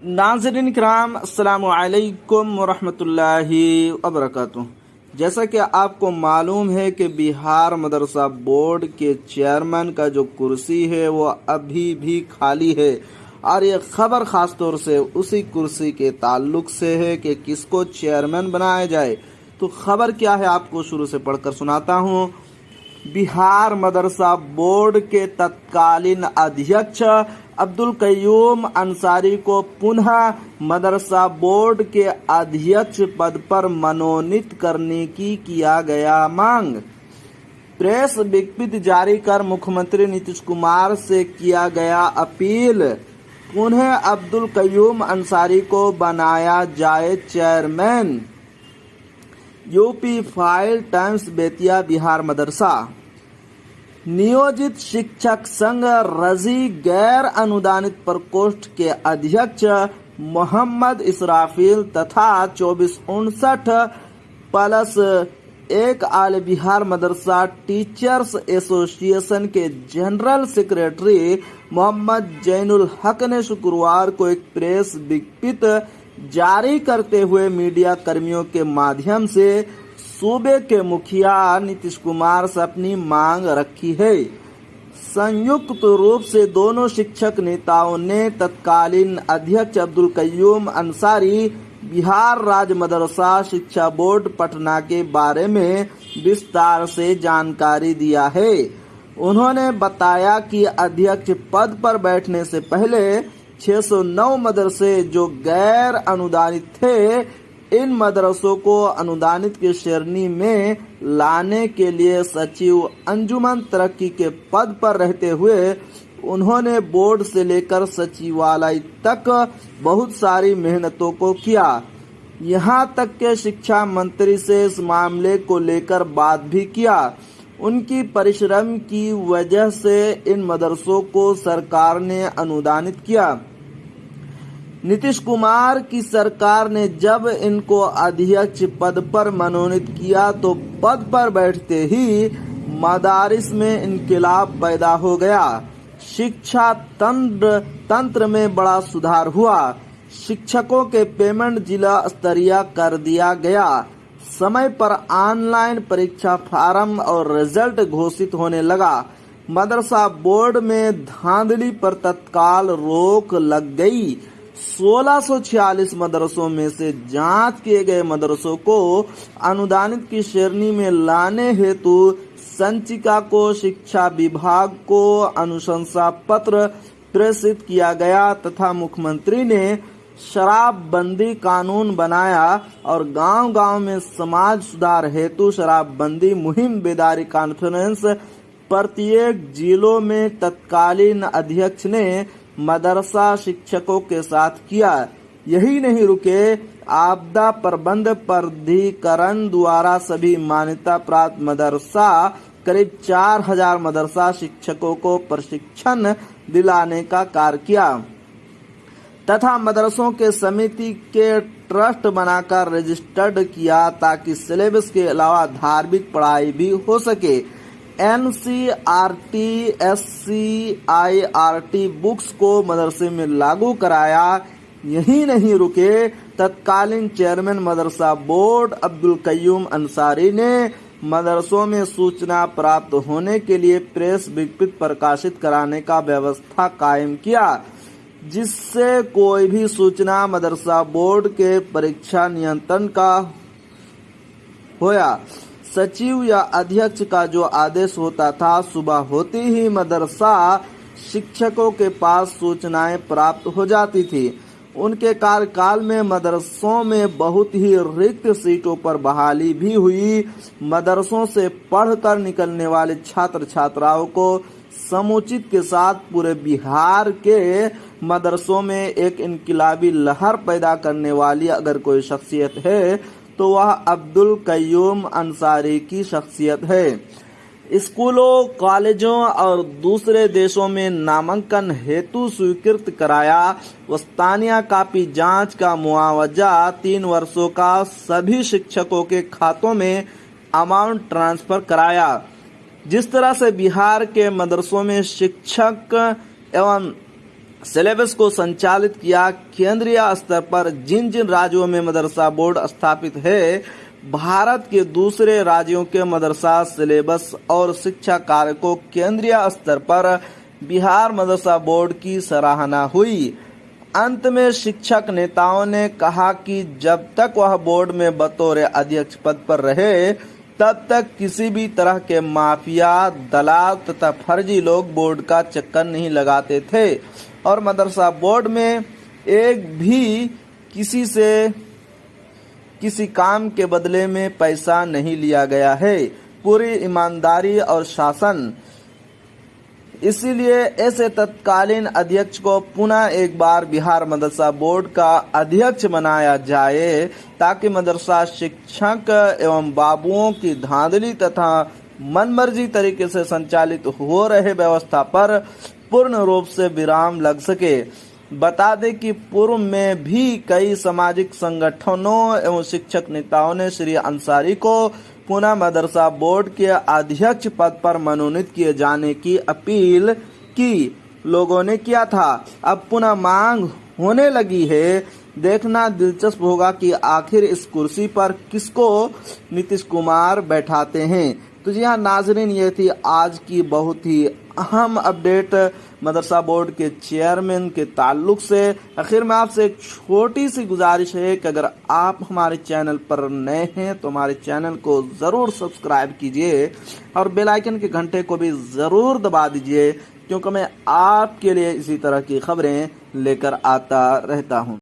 नाज़रीन किराम, अस्सलामु अलैकुम वरहमतुल्लाहि वबरकातुहू। जैसा कि आपको मालूम है कि बिहार मदरसा बोर्ड के चेयरमैन का जो कुर्सी है वो अभी भी खाली है और ये खबर ख़ास तौर से उसी कुर्सी के ताल्लुक से है कि किसको चेयरमैन बनाया जाए। तो खबर क्या है आपको शुरू से पढ़कर सुनाता हूँ। बिहार मदरसा बोर्ड के तत्कालीन अध्यक्ष अब्दुल कय्यूम अंसारी को पुनः मदरसा बोर्ड के अध्यक्ष पद पर मनोनीत करने की किया गया मांग। प्रेस विज्ञप्ति जारी कर मुख्यमंत्री नीतीश कुमार से किया गया अपील। पुनः अब्दुल कय्यूम अंसारी को बनाया जाए chairman. UP File Times Bettiah. Bihar मदरसा नियोजित शिक्षक संघ रजी गैर अनुदानित प्रकोष्ठ के अध्यक्ष मोहम्मद इसराफिल तथा 2459+1 आल बिहार मदरसा टीचर्स एसोसिएशन के जनरल सेक्रेटरी मोहम्मद जैनुल हक ने शुक्रवार को एक प्रेस विज्ञप्ति जारी करते हुए मीडिया कर्मियों के माध्यम से सूबे के मुखिया नीतीश कुमार से अपनी मांग रखी है। संयुक्त रूप से दोनों शिक्षक नेताओं ने तत्कालीन अध्यक्ष अब्दुल कय्यूम अंसारी बिहार राज्य मदरसा शिक्षा बोर्ड पटना के बारे में विस्तार से जानकारी दिया है। उन्होंने बताया कि अध्यक्ष पद पर बैठने से पहले 609 मदरसे जो गैर अनुदानित थे, इन मदरसों को अनुदानित की श्रेणी में लाने के लिए सचिव अंजुमन तरक्की के पद पर रहते हुए उन्होंने बोर्ड से लेकर सचिवालय तक बहुत सारी मेहनतों को किया। यहाँ तक के शिक्षा मंत्री से इस मामले को लेकर बात भी किया। उनकी परिश्रम की वजह से इन मदरसों को सरकार ने अनुदानित किया। नीतीश कुमार की सरकार ने जब इनको अध्यक्ष पद पर मनोनीत किया तो पद पर बैठते ही मदारिस में इनकलाब पैदा हो गया। शिक्षा तंत्र में बड़ा सुधार हुआ। शिक्षकों के पेमेंट जिला स्तरीय कर दिया गया। समय पर ऑनलाइन परीक्षा फार्म और रिजल्ट घोषित होने लगा। मदरसा बोर्ड में धांधली पर तत्काल रोक लग गई। 1646 मदरसों में से जांच किए गए मदरसों को अनुदानित की श्रेणी में लाने हेतु संचिका को शिक्षा विभाग को अनुशंसा पत्र प्रेषित किया गया तथा मुख्यमंत्री ने शराबबंदी कानून बनाया और गांव-गांव में समाज सुधार हेतु शराबबंदी मुहिम बेदारी कॉन्फ्रेंस प्रत्येक जिलों में तत्कालीन अध्यक्ष ने मदरसा शिक्षकों के साथ किया। यही नहीं रुके, आपदा प्रबंध प्राधिकरण द्वारा सभी मान्यता प्राप्त मदरसा करीब 4000 मदरसा शिक्षकों को प्रशिक्षण दिलाने का कार्य किया तथा मदरसों के समिति के ट्रस्ट बनाकर रजिस्टर्ड किया ताकि सिलेबस के अलावा धार्मिक पढ़ाई भी हो सके। NCERT SCIRT बुक्स को मदरसे में लागू कराया। यही नहीं रुके, तत्कालीन चेयरमैन मदरसा बोर्ड अब्दुल कय्यूम अंसारी ने मदरसों में सूचना प्राप्त होने के लिए प्रेस विज्ञप्ति प्रकाशित कराने का व्यवस्था कायम किया, जिससे कोई भी सूचना मदरसा बोर्ड के परीक्षा नियंत्रण का होया सचिव या अध्यक्ष का जो आदेश होता था, सुबह होती ही मदरसा शिक्षकों के पास सूचनाएं प्राप्त हो जाती थी। उनके कार्यकाल में मदरसों में बहुत ही रिक्त सीटों पर बहाली भी हुई। मदरसों से पढ़कर निकलने वाले छात्र छात्राओं को समुचित के साथ पूरे बिहार के मदरसों में एक इनकलाबी लहर पैदा करने वाली अगर कोई शख्सियत है तो वह अब्दुल कय्यूम अंसारी की शख्सियत है। स्कूलों, कॉलेजों और दूसरे देशों में नामांकन हेतु स्वीकृत कराया। वस्तानिया कापी जांच का मुआवजा 3 वर्षों का सभी शिक्षकों के खातों में अमाउंट ट्रांसफर कराया। जिस तरह से बिहार के मदरसों में शिक्षक एवं सिलेबस को संचालित किया। केंद्रीय स्तर पर जिन जिन राज्यों में मदरसा बोर्ड स्थापित है, भारत के दूसरे राज्यों के मदरसा सिलेबस और शिक्षा कार्य को केंद्रीय स्तर पर बिहार मदरसा बोर्ड की सराहना हुई। अंत में शिक्षक नेताओं ने कहा कि जब तक वह बोर्ड में बतौर अध्यक्ष पद पर रहे, तब तक किसी भी तरह के माफिया, दलाल तथा फर्जी लोग बोर्ड का चक्कर नहीं लगाते थे और मदरसा बोर्ड में एक भी किसी से किसी काम के बदले में पैसा नहीं लिया गया है, पूरी ईमानदारी और शासन। इसीलिए ऐसे तत्कालीन अध्यक्ष को पुनः एक बार बिहार मदरसा बोर्ड का अध्यक्ष बनाया जाए, ताकि मदरसा शिक्षक एवं बाबुओं की धांधली तथा मनमर्जी तरीके से संचालित हो रहे व्यवस्था पर पूर्ण रूप से विराम लग सके। बता दें कि पूर्व में भी कई सामाजिक संगठनों एवं शिक्षक नेताओं ने श्री अंसारी को पुनः मदरसा बोर्ड के अध्यक्ष पद पर मनोनीत किए जाने की अपील की। लोगों ने किया था, अब पुनः मांग होने लगी है। देखना दिलचस्प होगा कि आखिर इस कुर्सी पर किसको नीतीश कुमार बैठाते हैं। तो जी हाँ नाजरीन, ये थी आज की बहुत ही अहम अपडेट मदरसा बोर्ड के चेयरमैन के ताल्लुक से। आखिर में आपसे एक छोटी सी गुजारिश है कि अगर आप हमारे चैनल पर नए हैं तो हमारे चैनल को ज़रूर सब्सक्राइब कीजिए और बेल आइकन के घंटे को भी ज़रूर दबा दीजिए, क्योंकि मैं आपके लिए इसी तरह की खबरें लेकर आता रहता हूं।